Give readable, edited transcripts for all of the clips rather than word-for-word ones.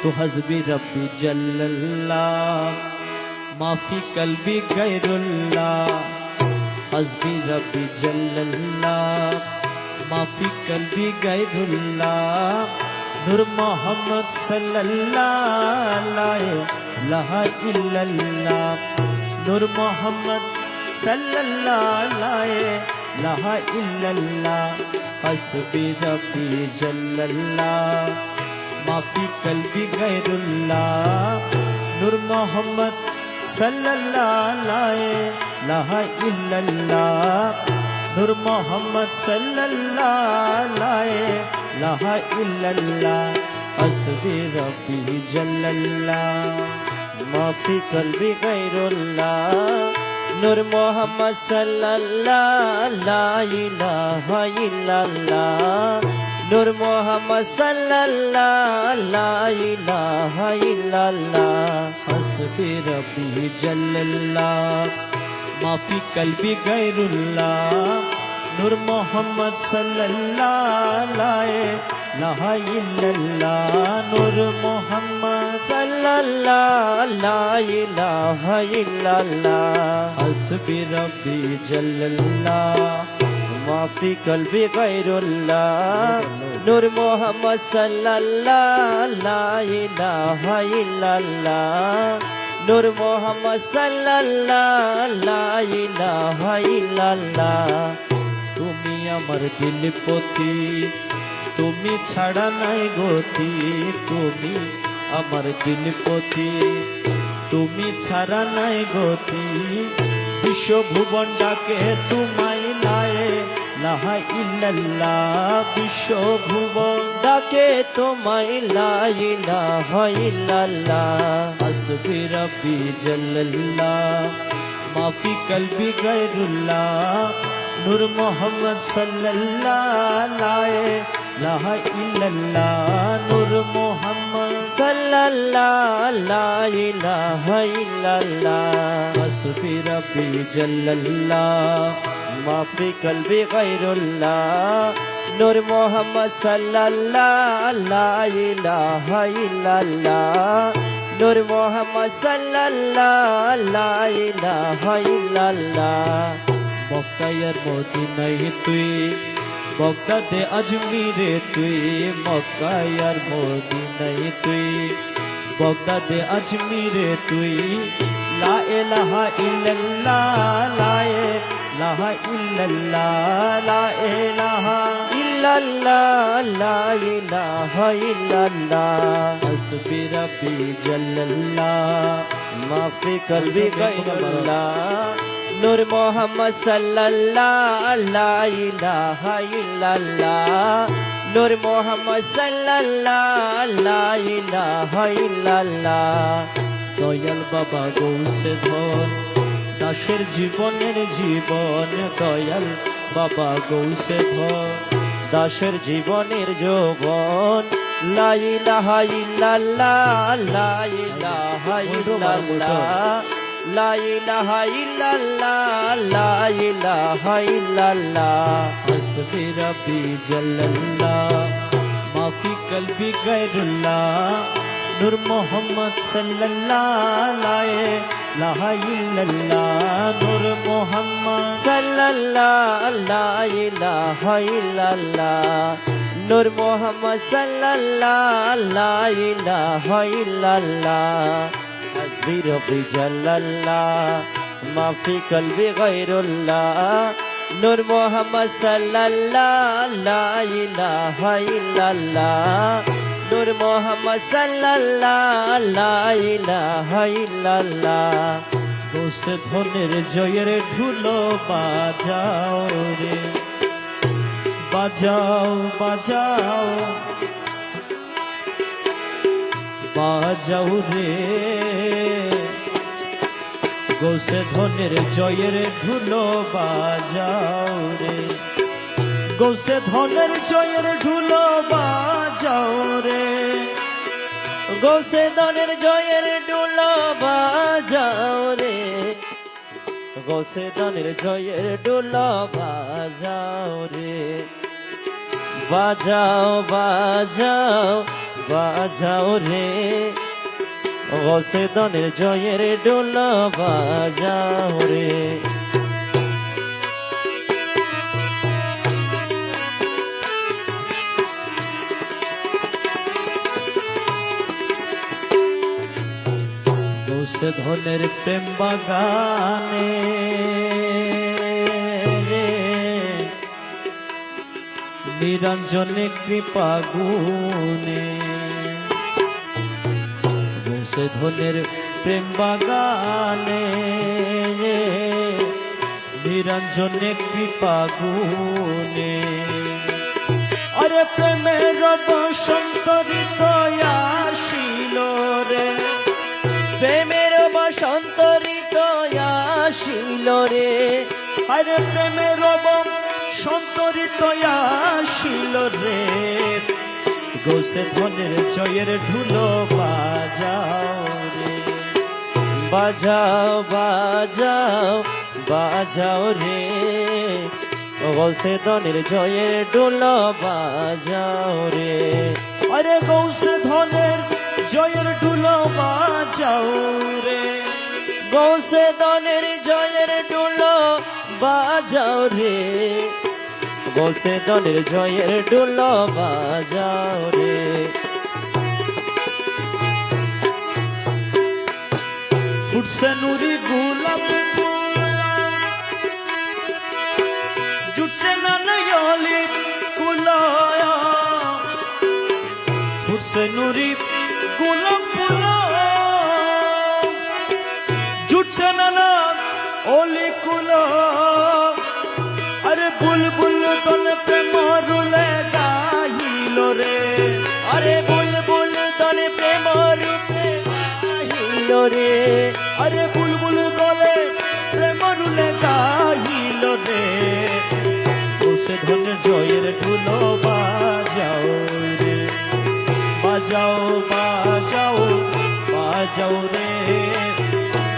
तो हस्बी रब्बी जल्लल्लाह माफी कल्बी गैरुल्लाह। हस्बी रब्बी जल्लल्लाह माफी कल्बी गैरुल्लाह। नूर मोहम्मद सल्लल्लाहु ला इलाहा इल्लल्लाह। नूर मोहम्मद सल्लल्लाहु ला इलाहा इल्लल्लाह। हस्बी रब्बी जल्लल्लाह माफी कल्बी गैरुल्लाह। नूर मोहम्मद सल्लल्लाहु ला इलाहा इल्लल्लाह। नूर मोहम्मद सल्लल्लाहु ला इलाहा इल्लल्लाह। हस्बी रब्बी जल्लल्लाह माफी कल्बी गैरुल्लाह। नूर मोहम्मद सल्लल्लाहु ला इलाहा इल्लल्लाह। नूर मोहम्मद सल्लल्लाहु ला इलाहा इल्लल्लाह। हस्बी रब्बी जल्लल्लाह माफी कल्बी गैरुल्लाह। नूर मोहम्मद सल्लल्लाहु ला इलाहा इल्लल्लाह। नूर मोहम्मद सल्लल्लाहु ला इलाहा इल्लल्लाह। हस्बी रब्बी जल्लल्लाह माफी कल्बी गैरुल्लाह। नूर मोहम्मद सल्लल्लाहु ला इलाहा इल्लल्लाह। नूर मोहम्मद सल्लल्लाहु ला इलाहा इल्लल्लाह। তুমি আমার দিলপতি, তুমি ছাড়া নাই গতি। তুমি আমার দিলপতি, তুমি ছাড়া নাই গতি। বিশ্বভুবন ডাকে তোমায় লা ইলাহা ইল্লাল্লাহ। বিশ্বভুবন ডাকে তোমায় লা ইলাহা ইল্লাল্লাহ। হস্বি রব্বি জাল্লাল্লাহ মাফি কলবি গায়রুল্লাহ। नूर मोहम्मद सल्लल्लाहु ला इलाहा इल्लल्लाह। नूर मोहम्मद सल्लल्लाहु ला इलाहा इल्लल्लाह। हस्बी रब्बी जल्लल्लाह माफी कल्बी गैरुल्लाह। नूर मोहम्मद सल्लल्लाहु ला इलाहा इल्लल्लाह। नूर मोहम्मद सल्लल्लाहु ला इलाहा इल्लल्लाह। মক্কায়ার মদিনায় তুই, বগদাদে আজমিরে তুই। মক্কায়ার মদিনায় তুই, বগদাদে আজমিরে তুই। লা ইলাহা ইল্লাল্লাহ লা ইলাহা ইল্লাল্লাহ। লা ইলাহা ইল্লাল্লাহ লা ইলাহা ইল্লাল্লাহ। হস্বি রব্বি জাল্লাল্লাহ মাফি কলবি গৈরুল্লাহ। नूर मोहम्मद सल्लल्लाहु ला इलाहा इल्लल्लाह। नूर मोहम्मद सल्लल्लाहु ला इलाहा इल्लल्लाह। दयाल बाबा गौसे धन दासेर जीवनेर जीवन। दयाल बाबा गौसे धन दासेर जीवनेर যৌবন। লা ইলাহা ইল্লাল্লাহ লা ইলাহা ইল্লাল্লাহ। লা ইলাহা ইল্লাল্লাহ লা ইলাহা ইল্লাল্লাহ। হস্বি রব্বি জাল্লাল্লাহ মাফি কলবি গৈরুল্লাহ। নূর মোহাম্মদ সাল্লাল্লাহু লা ইলাহা ইল্লাল্লাহ। নূর মোহাম্মদ সাল্লাল্লাহু লা ইলাহা ইল্লাল্লাহ। নূর মোহাম্মদ সাল্লাল্লাহু লা ইলাহা ইল্লাল্লাহ। हस्बी रब्बी जल्लल्लाह माफी कल्बी गैरुल्लाह। नूर मोहम्मद सल्लल्लाहु ला इलाहा इल्लल्लाह। नूर मोहम्मद सल्लल्लाहु ला इलाहा इल्लल्लाह। गोसे धनेर जयेर ढुलो बाजाओ रे, बाजाओ बाजाओ বাজাও রে। গোসে ধনের জয়ের ধুলো বাজাও রে। গোসে ধনের জয়ের ধুলো বাজাও রে। গোসে ধনের জয়ের ধুলো বাজাও রে। গোসে ধনের জয়ের ধুলো বাজাও রে। বাজাও বাজাও বাজাও রে, গৌসে দনের জয়ের ঢোল বাজাও রে। গৌসে ধনের প্রেম বাগানে নিরঞ্জনে কৃপা গুণে, গৌসে ধনের প্রেম বাগানে নিরঞ্জনে কৃপা গুণে। আরে প্রেমের বসন্ত ঋতু আসিল রে, প্রেমের বসন্ত ঋতু আসিল রে, আরে প্রেমের বসন্ত ঋতু আসিল রে। গৌসে ধনের জয়ের ঢুলো বাজাও রে, বাজাও বাজাও বাজাও রে, গৌসে দনের জয়ের ঢোল বাজাও রে। আরে গৌসে ধনের জয়ের ঢুলো বাজাও রে, গৌসে দনের জয়ের ঢোল বাজাও রে, গৌসে দনের জয়ের ঢোল বাজাও রে। ফুটছে নুরি গোলাপ ফুল, জুটছে না নয়লি কুলায়, ফুটছে নুরি গোলাপ ফুল, জুটছে না ওলি কুল। আরে বুলবুল দন প্রেম রুলে গাহিল রে, আরে বুলবুল দনে প্রেম রূপে গাহিল রে, আরে বুলবুল দলে প্রেম রুলে গাহিল রে। গৌসে ধনের জয়ের ঢুলো বাজাও রে, বাজাও বাজাও বাজাও রে,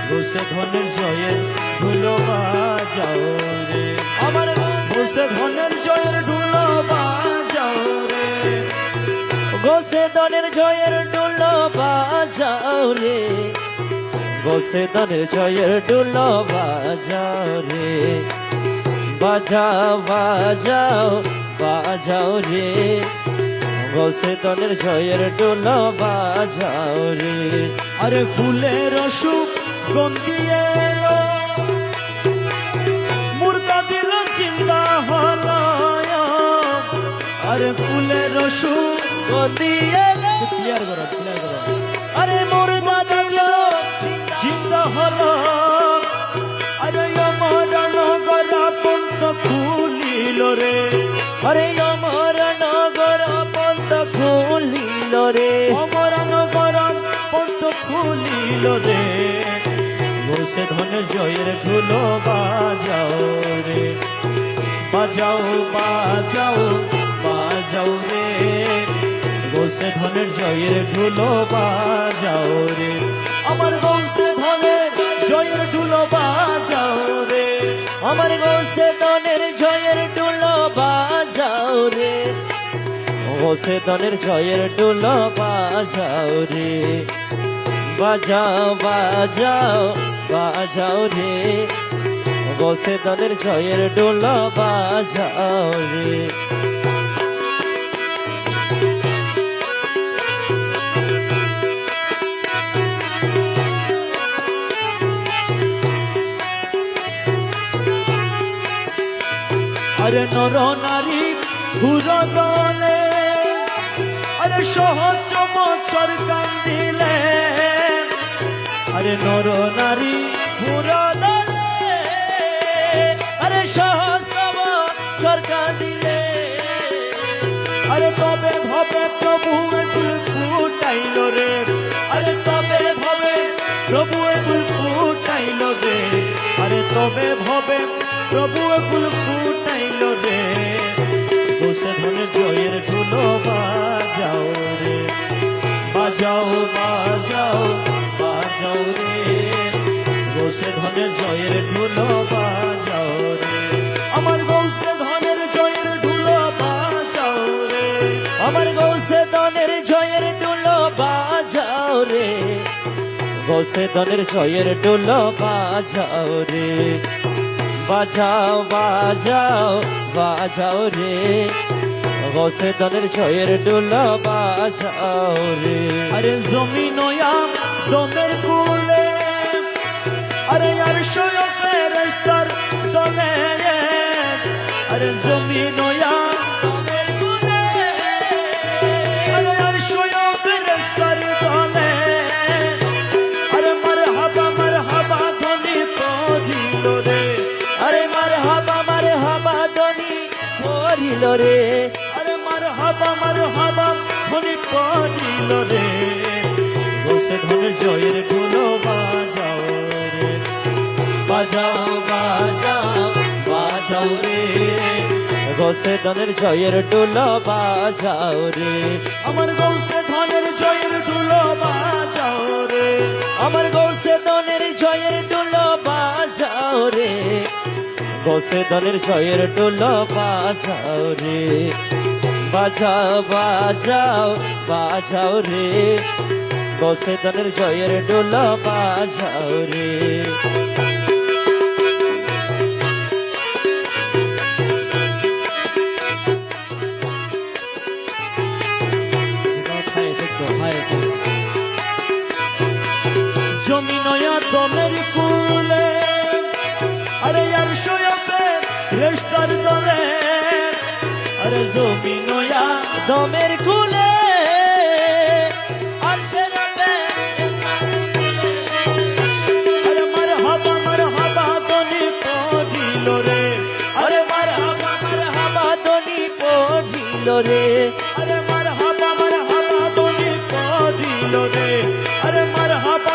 গৌসে ধনের জয়ের ঢুলো বাজাও রে। আমার গৌসে ধনের জয়ের ঢুলো বাজাও রে, গৌসে দনের জয়ের ঢোল বাজাও রে, গৌসে দনের জয়ের ঢোল বাজাও রে। বাজাও বাজাও বাজাও রে, গৌসে দনের জয়ের ঢোল বাজাও রে। আরে ফুলের অসুখ গন্ধি এলো, মুর্দা দিল চিন্তা হলো। আরে ফুলের অসুখ গদি এলো, ক্লিয়ার করো ক্লিয়ার করো। আরে মুর্দা দিল চিন্তা হলো, আরে আমার নগর পন্ত খুলিল রে, আরে আমার নগর পন্ত খুলিল রে, আমার নগর পন্ত খুলিল রে। গৌসে ধনের জয়ের ঢুলো বাজাও রে, বাজাও বাজাও বাজাও রে, গৌসে ধনের জয়ের ঢুলো বাজাও রে। আমার গৌসে ধনের জয়ের ঢুলো বাজাও রে, আমার গৌসে দনের জয়ের ঢোল বাজাও রে, গৌসে দনের জয়ের ঢোল বাজাও রে। বাজাও বাজাও বাজাও রে, গৌসে দনের জয়ের ঢোল বাজাও রে। আরে নর নারী ঘুর দলে, আরে সহজ মৎসর কান্দিলে। আরে নর নারী ঘুর দলে, আরে সহস্রব সরকার দিলে, আরে তবে ভবে প্রভু ফুল ফুটাইল রে, আরে তবে ভবে প্রভু ফুল ফুটাইল রে, আরে তবে ভবে প্রভু ফুল ফুটাইল রে। গৌসে ধনের জয়ের ঢুলো বাজাও রে, বাজাও বাজাও বাজাও রে, গৌসে ধনের জয়ের ঢুলো বাজাও রে। আমার গৌসে ধনের জয়ের ঢুলো বাজাও রে, আমার গৌসে দনের জয়ের ঢোল রে গোসে দনের জয়ের ডোল বাজাও রে বাজাও বাজাও বাজাও রে গোসে দনের জয়ের ডোল বাজাও রে আরে জমিনয়া দমের কুলে আরে আর ফেরেশতার দলে আরে জমিনয়া দমের কুলে আরে আর ফেরেশতার দলে আরে মারহাবা ধ্বনি পড়িল রে আরে মারহাবা ধ্বনি পড়িল রে আরে মারহাবা ধ্বনি পড়িল রে গোসে ধন জয়ের ঢোল বাজাও রে বাজাও বাজাও বাজাও রে গোসে দনের জয়ের ডোল বাজাও রে আমার গোসে ধনের জয়ের ঢোল বাজাও রে আমার গোসে দনের জয়ের ডোল বাজাও রে গোসে দনের জয়ের ডোল বাজাও রে বাজাও বাজাও বাজাও রে গোসে দনের জয়ের ডোল বাজাও রে জমিনয়া দমের কুলে আরে আর ফেরেশতার দলে আরে জমিনয়া দমের কুলে আর আরে মারহাবা ধ্বনি পড়িল রে আরে মারহাবা ধ্বনি পড়িল রে আরে মারহাবা ধ্বনি পড়িল রে আরে মারহাবা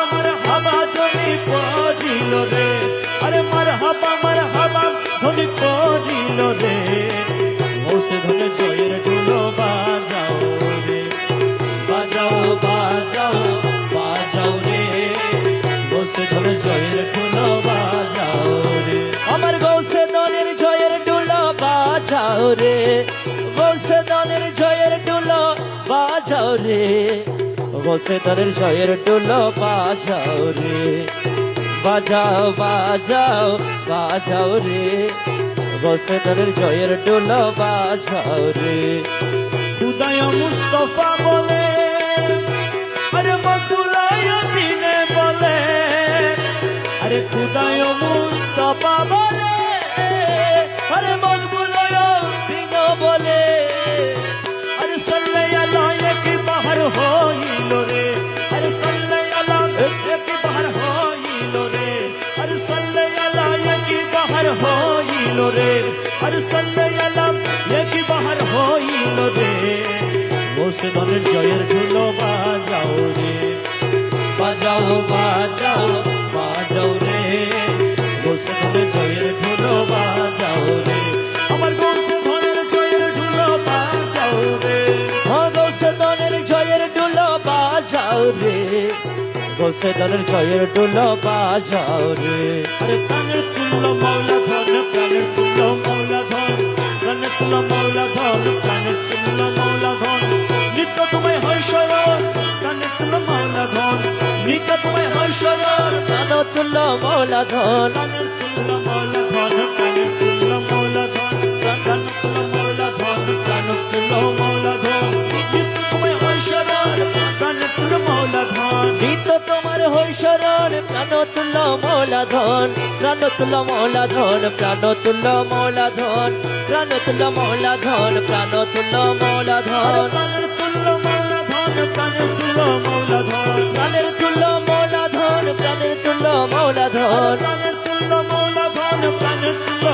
ধ্বনি পড়িল রে আরে মারহাবা ধ্বনি পড়িল রে গোসে ধনে জয়ের ঢোল বাজাও রে বাজাও বাজাও বাজাও রে গোসে ধনে জয়ের ঢোল বাজাও রে আমার গৌসে দনের জয়ের ডুল বাজাও রে গৌসে দনের জয়ের ডুল বাজাও রে গৌসে দনের জয়ের ডুল বাজাও রে বাজাও বাজাও বাজাও রে গৌসে দনের জয়ের ডুল বাজাও রে খুদায় মুস্তফা বলে আরে মকবুলায় দিনে বলে আরে খুদায় মুস্তফা বলে আরে মকবুলায় দিন বলে আরে সাল্লাই আলা কি বাহার হইল রে আরে সাল্লাই আলা কি বাহার হইল রে আরে সাল্লাই আলা কি বাহার হইল রে আরে সাল্লাই আলা কি বাহার হইল রে গোসে দনের জয়ের ঢোল বাজাও রে বাজাও বাজাও বাজাও রে গোসে ধনের জয়ের ঢোল বাজাও রে আমার গোসে ধনের জয়ের ঢোল বাজাও রে গৌসে দনের জয়ের ডুল বাজাও রে গৌসে দনের জয়ের ডুল বাজাও রে আরে প্রাণের তুল্য মৌলা ধন প্রাণের তুল্য মৌলা ধন প্রাণের তুল্য মৌলা ধন প্রাণের তুল্য মৌলা ধন নিত্য তোমায় হয় শরণ প্রাণের তুল্য মৌলা ধন নিত্য তোমায় হয় শরণ প্রাণ তুল্য মৌলা ধন প্রাণের তুল্য মৌলা ধন প্রাণের তুল্য মৌলা ধন প্রাণের তুল্য মৌলা ধন প্রাণের তুল্য মৌলা ধন নিত্য তোমায় হয় শরণ প্রাণের তুল্য মৌলা ধন নিত্য তোমার হই শরণ প্রাণ তুল্য মৌলা ধন প্রাণ তুল্য মৌলা ধন প্রাণ তুল্য মৌলা ধন প্রাণ তুল্য মৌলা ধন প্রাণ তুল্য মৌলা ধন প্রাণের তুল্য মৌলা ধন প্রাণের তুল্য মৌলা ধন প্রাণের তুল্য মৌলা ধন প্রাণের তুল্য মৌলা ধন প্রাণের তুল্য মৌলা ধন প্রাণের তুল্য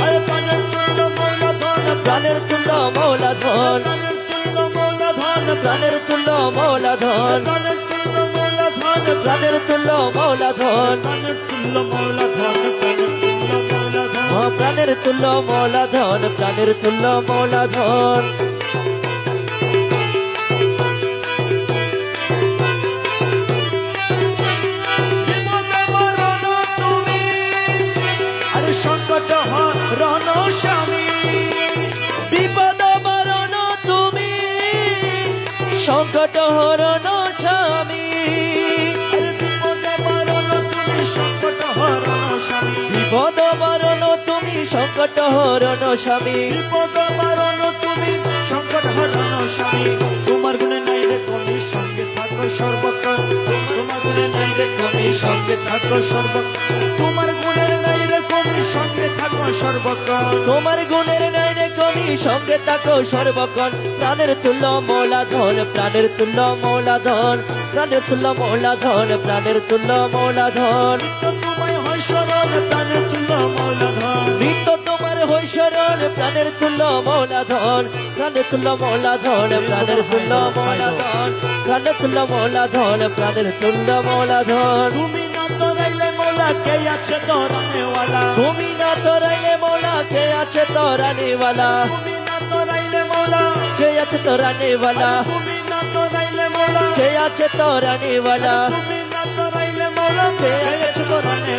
আরে প্রাণের তুল্য মৌলা ধন প্রাণের তুল্য মৌলা ধন প্রাণের তুল্য মৌলা ধন প্রাণের তুল্য মৌলা ধন প্রাণের তুল্য মৌলা ধন প্রাণের তুল্য মৌলা ধন প্রাণের তুল্য মৌলা ধন প্রাণের তুল্য মৌলা ধন প্রাণের তুল্য মৌলা ধন প্রাণের তুল্য মৌলা ধন বিপদে মরণ তুমি আরে সংকট হরণ স্বামী বিপদ মরণ তুমি সংকট হরণ স্বামী সংকট হরণ স্বামী বিপদ বারণ তুমি সংকট হরণ স্বামী তোমার গুণে নাই রে তুমি সঙ্গে থাকো সর্বক্ষণ তোমার গুণে নাই রে তুমি সঙ্গে থাকো সর্বক্ষণ তোমার গুণের নাই রে তুমি সঙ্গে থাকো সর্বক্ষণ তোমার গুণের নাই রে কমি সঙ্গে থাকো সর্বক্ষণ প্রাণের তুল্য মৌলাধন প্রাণের তুল্য মৌলাধন প্রাণের তুল্য মৌলাধন প্রাণের তুল্য মৌলাধন নিত্য তোমায় হয় স্মরণ প্রাণের তুল্য মৌলাধন নিত্য তোমার হই শরণ প্রাণের তুল্য মৌলাধন প্রাণের তুল্য মৌলাধন প্রাণের তুল্য মৌলাধন প্রাণের তুল্য মৌলাধন প্রাণের তুল্য মৌলাধন তুমি না তোরাইলে মৌলা কে আছে তোরানেওয়ালা তুমি না তোরাইলে মৌলা কে আছে তোরানেওয়ালা তুমি না তোরাইলে মৌলা কে আছে তোরানেওয়ালা তুমি না তোরাইলে মৌলা কে আছে তোরানেওয়ালা তুমি না তোরাইলে মৌলা কে আছে তোরানে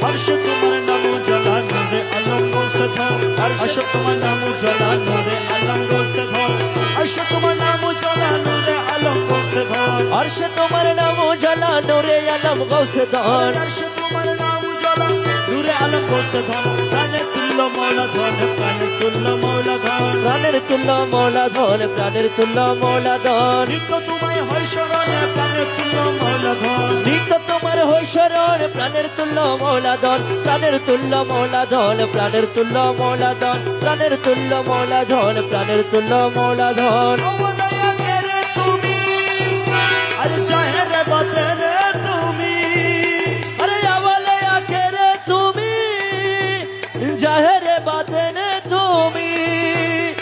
হর্ষ তোমার নাম জ্বালা নরে আলঙ্গ সে ধর হর্ষ তোমার নাম জ্বালা নরে আলঙ্গ সে ধর হর্ষ তোমার নাম জ্বালা নরে আলঙ্গ সে ধর হর্ষ তোমার নাম জ্বালা নোরে আলম গৌসে ধন হর্ষ তোমার নাম জ্বালা নরে আলঙ্গ সে ধর প্রাণের তুল্য মৌলা ধন প্রাণের তুল্য মৌলা ধন প্রাণের তুল্য মৌলাধন প্রাণের তুল্য মৌলাধন নিত্য তোমায় হয় স্মরণে প্রাণের তুল্য মৌলা ধন নিত্য তোমার হই শরণ প্রাণের তুল্য মৌলাধন প্রাণের তুল্য মৌলাধন প্রাণের তুল্য মৌলাধন প্রাণের তুল্য মৌলাধন প্রাণের তুল্য মৌলাধন অবদয়া কেরে তুমি আর জাহের বাতে রে তুমি আরে আওয়ালে আকে রে তুমি জাহেরে বাতেনে তুমি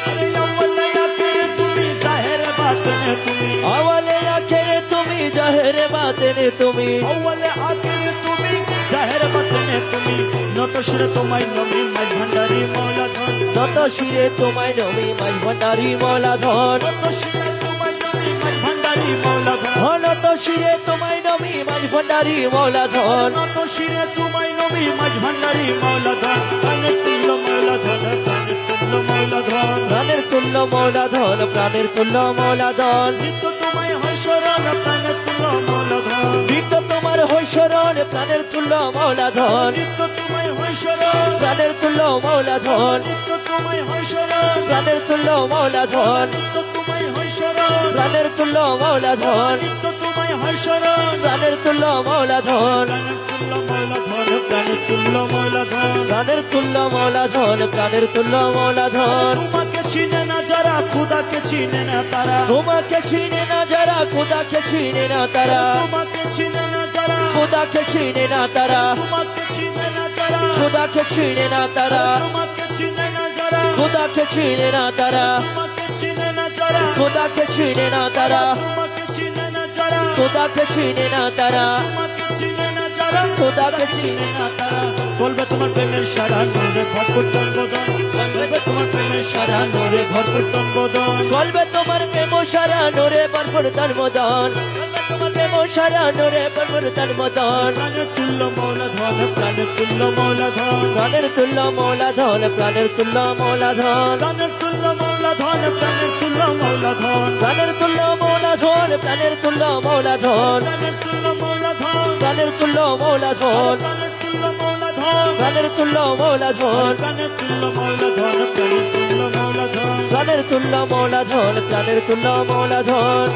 আরে অবদয়া কেরে তুমি জাহের বাতে রে তুমি আওয়ালে আকে রে তুমি জাহেরে বাতেনে তুমি অবলে আকেরে তুমি জাহের বাতে রে তুমি নত শিরে তোমায় নমি মাই ভান্ডারি মৌলা ধন নত শিরে তোমায় নমি মাই ভান্ডারি মৌলাধন নত শিরে তোমায় নমি মাই ভান্ডারি মৌলা ধন নত শিরে তোমায় নমি মাই ভান্ডারি মৌলাধন নত শিরে তোমায় নমি মাই ভান্ডারি মৌলা ধন প্রাণের তুল্য মৌলা ধন প্রাণের তুল্য মৌলা ধন প্রাণের তুল্য মৌলাধন প্রাণের তুল্য মৌলাধন নিত্য তোমায় হয় স্মরণ প্রাণের তুল্য মৌলা ধন নিত্য তোমার হই শরণ প্রাণের তুল্য মৌলাধন নিত্য তোমায় হয় স্মরণ প্রাণের তুল্য মৌলাধন নিত্য তোমায় হয় স্মরণ প্রাণের তুল্য মৌলাধন নিত্য তোমায় হয় স্মরণ প্রাণের তুল্য মৌলাধন নিত্য তোমায় হয় স্মরণ প্রাণের তুল্য মৌলাধন প্রাণের তুল্য মৌলা ধন প্রাণের তুল্য মৌলা ধন প্রাণের তুল্য মৌলাধন প্রাণের তুল্য মৌলাধন তোমাকে চিনে না যারা খুদাকে চিনে না তারা তোমাকে চিনে না যারা খুদাকে চিনে না তারা তোমাকে চিনে না যারা খুদাকে চিনে না তারা তোমাকে চিনে না যারা খুদাকে চিনে না তারা তোমাকে চিনে না যারা খুদাকে চিনে না তারা তোমাকে চিনে না যারা খুদাকে চিনে না তারা তোমাকে চিনে না যারা খুদাকে চিনে না তারা তোমাকে চিনে না যারা খুদাকে চিনে না তারা বলবে তোমার প্রেমের সারা নূরে ভরপুর তন বদন বলবে তোমার প্রেমের সারা নূরে ভরপুর তন বদন গলবে তোমার প্রেম সারা নোরে বরফর তার মদন গলবে তোমার প্রেম সারা নোরে বরফর তার মদন প্রাণের তুল্য মৌলা ধন প্রাণের তুল্য মৌলা ধন প্রাণের তুল্য মৌলাধন প্রাণের তুল্য মৌলাধন প্রাণের তুল্য মৌলা ধন প্রাণের তুল্য মৌলা ধন প্রাণের তুল্য মৌলাধন প্রাণের তুল্য মৌলাধন প্রাণের তুল্য মৌলা ধন প্রাণের তুল্য মৌলাধন প্রাণের তুল্য মৌলা ধন প্রাণের তুল্য মৌলাধন প্রাণের তুল্য মৌলা ধন প্রাণের তুল্য মৌলা ধন প্রাণের তুল্য মৌলাধন প্রাণের তুল্য মৌলাধন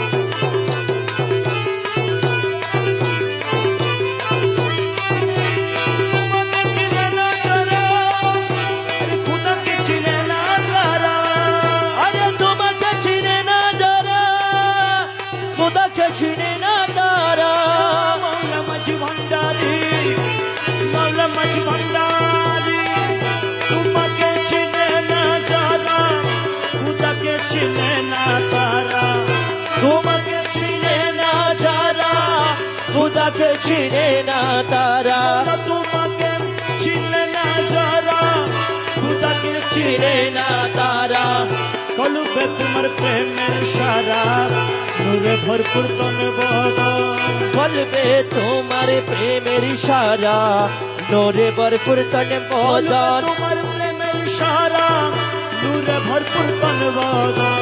তোমাকে চিনে না যারা আরে খুদাকে চিনে না তারা আরে তোমাকে চিনে না যারা খুদাকে চিনে না তারা মৌলা মাঝি ভান্ডারি মৌলা মাঝি ভান্ডারি তোমাকে চিনে না যারা খুদাকে চিনে না তারা তোমাকে চিনে না যারা খুদাকে চিনে না তারা মৌলা তোমাকে চিনে না যারা খুদাকে চিনে না তারা কলবে তোমার প্রেমের সারা নূরে ভরপুর তন বদন বলবে তোমার প্রেমের ইশারা নোরে বরপুর তনে কলবে মদন তোমার প্রেমের সারা নূরে ভরপুর তন বদন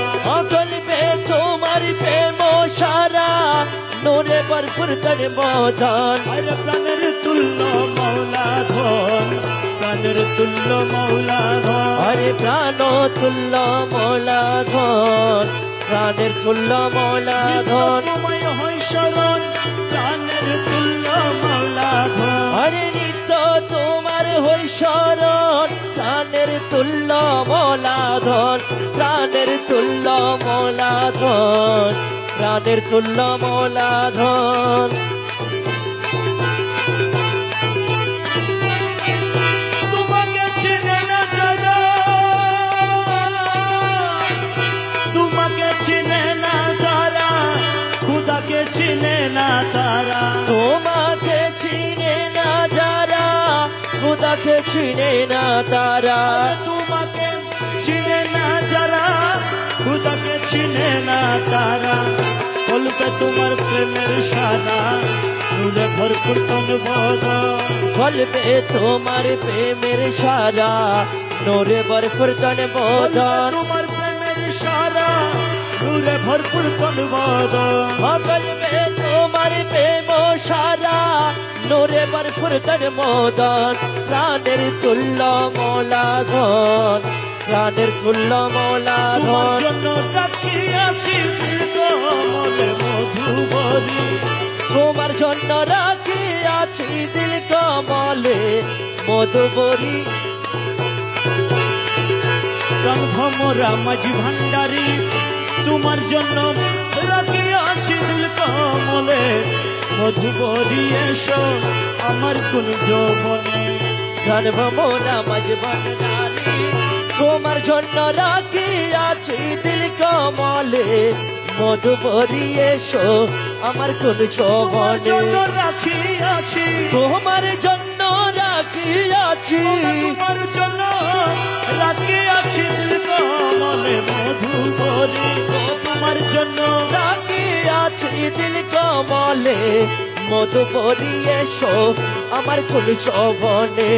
বলবে তোমার প্রেম সারা নূরে ভরপুর তন মদন আরে প্রাণের তুল্য মৌলা ধন, প্রাণের তুল্য মৌলা ধন। আরে প্রাণ তুল্য মৌলা ধন, প্রাণের তুল্য মৌলা ধন তোমায় হয় শরণ, প্রাণের তুল্য মৌলা ধন। আরে নিত্য তোমার হই শরণ, প্রাণের তুল্য মৌলা ধন, প্রাণের তুল্য মৌলা ধন, প্রাণের তুল্য মৌলা ধন। তোমাকে চিনে না যারা, তোমাকে চিনে না যারা, খুদাকে চিনে না তারা। তোমাকে চিনে না যারা, খুদাকে চিনে না তারা। তোমাকে চিনে না যারা, খুদাকে চিনে না তারা। বলবে তোমার প্রেমের সারা, নূরে ভরপুর তন বদন। বলবে তোমার প্রেমের সারা, নূরে ভরপুর তন বদন। তোমার প্রেমের সারা, নূরে ভরপুর তন বদন। বলবে তোমার প্রেম সারা, নূরে ভরপুর তন মদন। প্রাণের তুল্য মৌলা ধন, প্রাণের তুল্য মৌলা তোমার ধন। জন্য রাখিয়াছি কমলে মধুবরী। তোমার জন্য রাখি আছি দিল কমলে মধুবরী। প্রাণ ভমরা মাঝি ভান্ডারী, তোমার জন্য রাখিয়াছি দিল কমলে মধুবরী। এসো আমার কোন যৌবনে, জন্ম মোরা মাঝ ভান্ডারী, তোমার জন্য রাখি আছি দিল কমলে মধুবরী। এসো আমার কোন তোমার যৌবনে, জন্য রাখিয়াছি, তোমার জন্য রাখি আছি, তোমার জন্য রাখিয়াছি দিল কমলে মধুবরী। তোমার জন্য রাখি আছি দিল কমলে মধুবরী। এসো আমার কোন যৌবনে,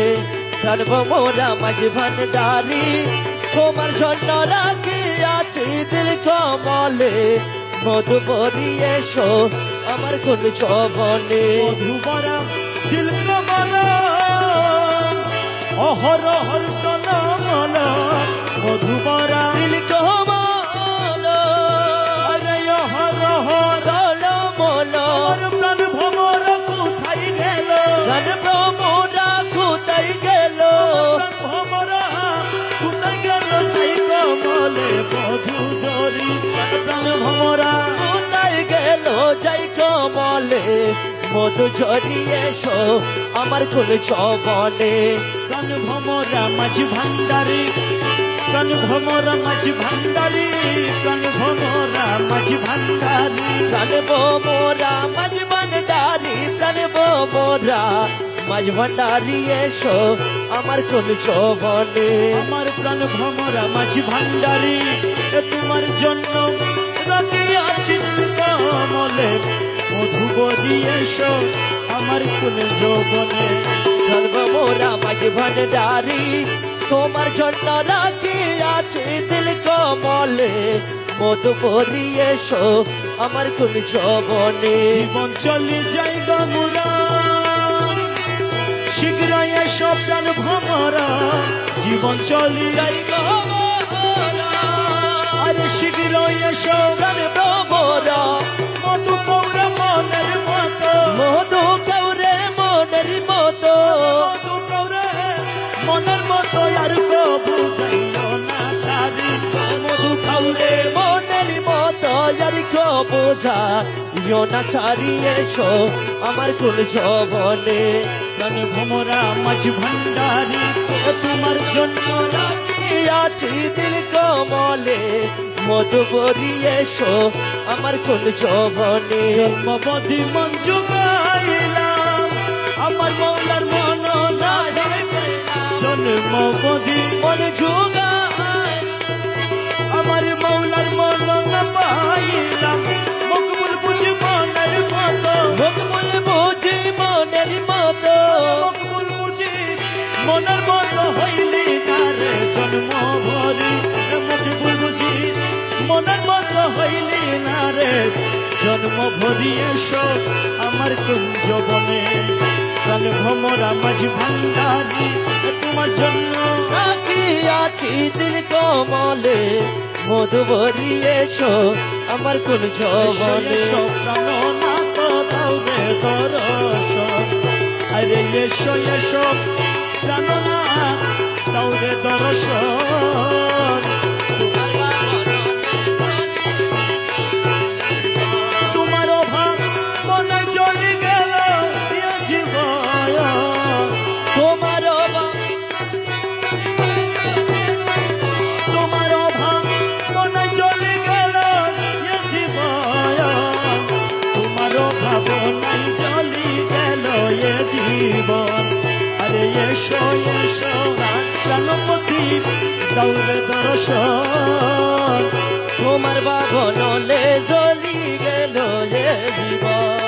জন্ম মোরা মাঝ ভান্ডারী, তোমার জন্য রাখি আছি দিল কমলে মধুবরী। এসো আমার কোন যৌবনে, মধুবরা দিল কমলা, অহর হর কলমল মধুবরা দিল কমল আরে অহর হর। কলমল। আমার প্রাণ ভমর কোথায় গেল, গান ভ্রমরা কোথায় গেল, প্রাণ ভমরা কোথায় গেল, সেই কমলে মধু জরি। প্রাণ ভমরা কোথায় গেল যাই কমলে মধু ঝরিয়ে। এসো আমার কোন যৌবনে, প্রাণ ভমরা মাঝ ভান্ডারী, প্রাণ ভমরা মাঝ ভান্ডারী, প্রাণ ভমরা মাঝ ভান্ডারী। প্রাণব মোরা মাঝ ভান্ডারী, প্রাণব মোরা মাঝ ভান্ডারী। এসো আমার কোন যৌবনে, আমার প্রাণ ভমরা মাঝ ভান্ডারী, তোমার জন্য রাখিয়াছি কমলে মধুবরী। এসো আমার কোন যৌবনে, সর্ব মোরা মাঝ ভান্ডারী, তোমার জন্য রাখি আছে দিল কমলে মধুবরী। এসো আমার কোন যৌবনে, জীবন চলে যাই গমুরা, শীঘ্র এসো প্রাণ ভমরা। জীবন চলে যাই আরে শীঘ্র এসো প্রাণ ভ্রমরা, মধু পৌরা মনের মতো, মধু কৌরে মনের মতো, মধু পৌরা মনের মতো। আর কবু যাইল না ছাড়ি, মধু খাউরে মনের মতো আর কো বোঝা ইয়ো না ছাড়ি। এসো আমার কোন যৌবনে, প্রাণ ভমরা মাঝ ভান্ডারী, তোমার জন্য রাখি আছি দিল কমলে মধুবরী। এসো আমার কোন যৌবনে, জন্মবধি মন জুগাইলাম, আমার মৌলার মন নাই। জন্মবধি মন যুগায় আমার মৌলার মন না পাইলাম, মকবুল বুঝি মনের মতো, মকবুল বুঝি মনের মতো, মকবুল বুঝি মনের মতো হইলি না রে জন্ম ভরি। মকবুল বুঝি মনের মতো হইলি না রে জন্ম ভরিয়ে এসো আমার কুঞ্জ বনে প্রাণ ভ্রমরা মাঝ ভান্ডারি তোমার জন্য রাখিয়াছি দিল কমলে মধু ভরিয়ে এসো আমার কোন যৌবনে এসো প্রাণনাথ দাও রে দর্শন আরে এসো এসো প্রাণনাথ দাও রে দর্শন তোমার অভাব মনে চলে গেল এ জীবন তোমার তোমার অভাব মনে চলে গেল এ জীবন তোমার অভাব নাই চলে গেল এ জীবন আরে এসো এসো প্রাণপতি দৌড়ে দর্শন তোমার বাবনলে জ্বলি গেল এ জীবন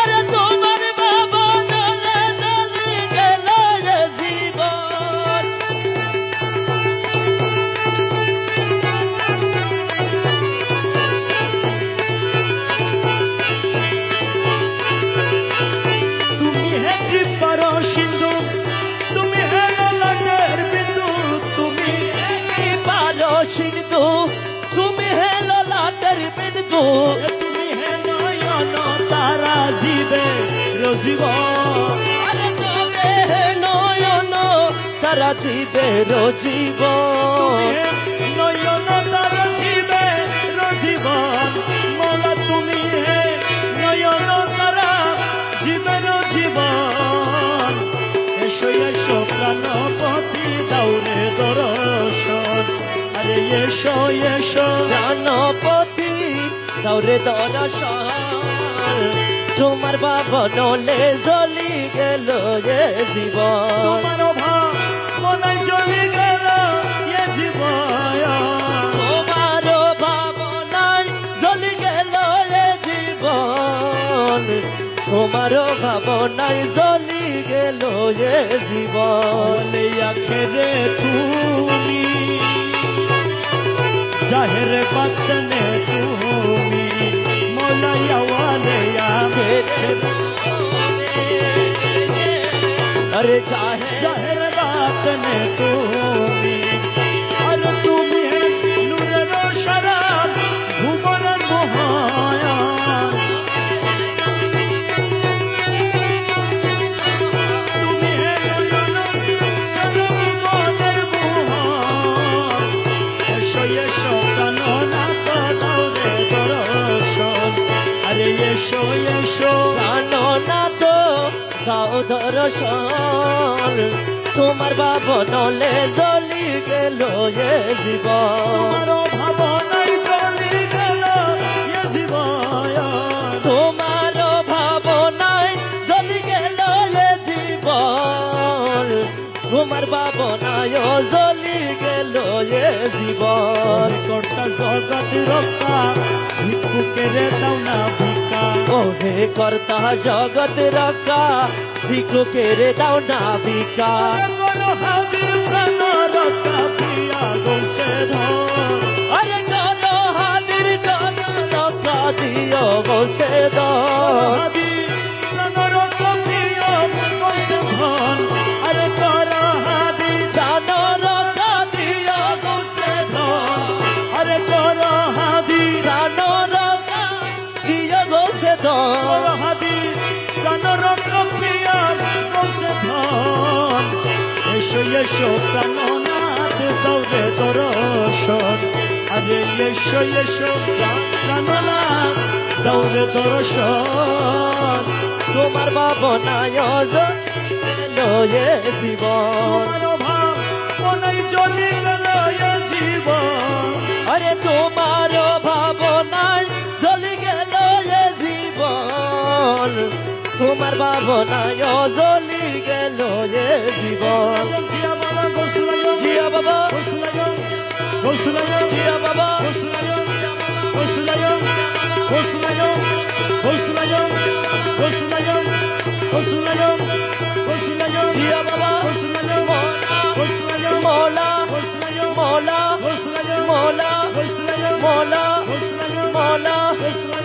আরে তোমার বাবনলে জ্বলি গেল এ জীবন তুমি হে কৃপার সিন্ধু তুমি হে ললাটের বিন্দু তুমি কি পারো সিন্ধু তুমি হে ললাটের বিন্দু তুমি হে নয়ন তারা জীবে রজিব আরে তুমি হে নয়ন তারা জীবের জীবন নয়ন তারা জীবে রজীবন মোলা তুমি হে নয়ন তারা জীবের জীবন এসো এসো প্রাণপতি দাউরে দর্শন আরে এসো এসো প্রাণপতি দৌড়ে দর্শন তোমার বাবনলে জ্বলি গেল এ জীবন তোমার অভাব মনে চলে গেল এ জীবন তোমার ভাবনায় জ্বলি গেল এ জীবন তোমার ভাবনায় জ্বলি গেল এ জীবন বলে আখেরে তুমি জাহের বাতনে তুমি মৌলায়া ওয়ালে আখেরে अरे चाहे জাহের বাতনে তুমি আর তুমি নূরের শরাব ভুবনের মহায়ান তুমি নয়ন ভুবনের মহান এসো এসো প্রাণনাথ দাও রে দর্শন আরে এসো এসো প্রাণনাথ দাও দর্শন তোমার বাবনলে জ্বলি গেল এ জীবন তোমার ভাবনাই চলে গেল এ জীবন তোমার ভাবনায় জ্বলি গেল এ জীবন তোমার ভাবনায় জ্বলি গেল এ জীবন কর্তা জগৎ রক্ষা ভিক্ষুকের দাও না ভিক্ষা ওহে কর্তা জগৎ রক্ষা ভিক্ষুকের দাও না ভিক্ষা করো হাদির প্রাণ রক্ষা প্রিয়া গোসে ধর আরে করো হাদির করো রক্ষা দিও গোসে দর হাদি প্রাণ রক্ষা প্রিয়া গোসে ধর আরে করো হাদি প্রাণ রক্ষা দিও গোসে দর আরে করো হাদি প্রাণ রক্ষা দিও গোসে দর করো হাদি প্রাণ রক্ষা প্রিয়া গোসে ধর এসো এসো প্রাণনাথ দৌড়ে দর্শন আরে এসো এসো প্রাণনাথ দৌড়ে দর্শন তোমার ভাবনায় জ্বলি গেল এ জীবন তোমার অভাব মনে চলে গেল এ জীবন আরে তোমার ভাবনায় জ্বলি গেল এ জীবন তোমার ভাবনায় জ্বলি গেল এ জীবন জিয়া বাবা গোসলায়ন জিয়া বাবা গোসলায়ন গোসলায়ন জিয়া বাবা গোসলায়ন গোসলায়ন গোসলায়ন গোসলায়ন গোসলায়ন গোসলায়ন গোসলায়ন জিয়া বাবা গোসলায়ন গোসলায়ন মৌলা গোসলায়ন মৌলা গোসলায়ন মৌলা গোসলায়ন মৌলা গোসলায়ন মৌলা গোসলায়ন